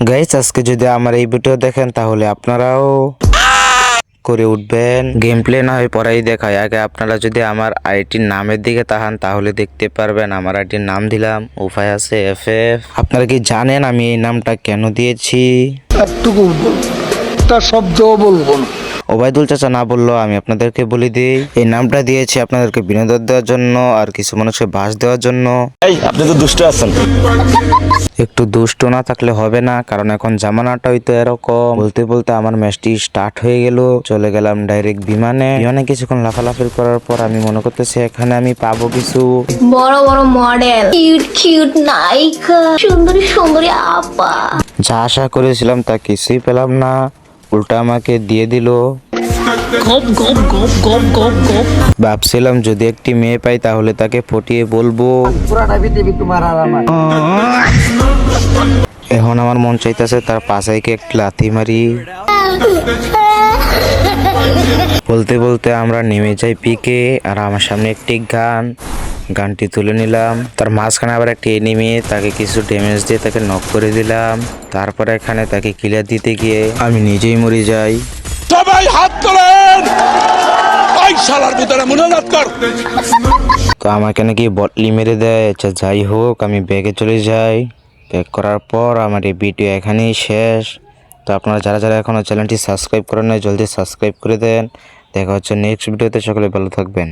Guys আজকে যদি আমার এই ভিডিও দেখেন তাহলে আপনারাও করে উঠবেন। গেম প্লে না হয় পরেই দেখায়, আগে আপনারা যদি আমার আইডির নামের দিকে তাকান তাহলে দেখতে পারবেন আমার আইডির নাম দিলাম উপায় আছে FF। আপনারা কি জানেন আমি এই নামটা কেন দিয়েছি? একটুকু তার শব্দও বলবো না। ওবায়দুল চাচা না বললেও আমি আপনাদেরকে বলে দিই, এই নামটা দিয়েছি আপনাদেরকে বিনোদন দেওয়ার জন্য আর কিছু মানুষকে বাস দেওয়ার জন্য। আপনি তো দুষ্ট আছেন। একটু দুষ্ট না থাকলে হবে না, কারণ এখন জামানাটা হয়তো এরকম। বলতে বলতে আমার ম্যাচটি স্টার্ট হয়ে গেল, চলে গেলাম ডাইরেক্ট বিমানে কিছুক্ষণ লাফালাফি করার পর আমি মনে করতেছি এখানে আমি পাবো কিছু বড় বড় মডেল, কিউট কিউট নায়িকা, সুন্দরী সুন্দরী আপা। যা আশা করেছিলাম তা কিছুই পেলাম না, উল্টা আমাকে দিয়ে দিল। ভাবছিলাম যদি একটি মেয়ে পাই তাহলে তাকে পটিয়ে বলবো। এখন আমার মন চাইতেছে তার পাশাইকে একটি লাথি মারি। বলতে বলতে আমরা নেমে যাই পিকে, আর আমার সামনে একটি গানটি তুলে নিলাম। তার মাঝখানে আবার একটি এনিমি, তাকে কিছু ড্যামেজ দিয়ে তাকে নক করে দিলাম। তারপরে এখানে তাকে ক্লিয়ার দিতে গিয়ে আমি নিজেই মরে যাই। সবাই হাত তোলেন, ওই শালার পুতারা মুনাজাত কর। তো আমাকে নাকি বটলি মেরে দেয়। আচ্ছা যাই হোক, আমি ব্যাগে চলে যাই। ব্যাক করার পর আমার এই ভিডিও এখানেই শেষ। তো আপনারা যারা যারা এখনো চ্যানেলটি সাবস্ক্রাইব করেন না জলদি সাবস্ক্রাইব করে দেন। দেখা হচ্ছে নেক্সট ভিডিওতে, সকলে ভালো থাকবেন।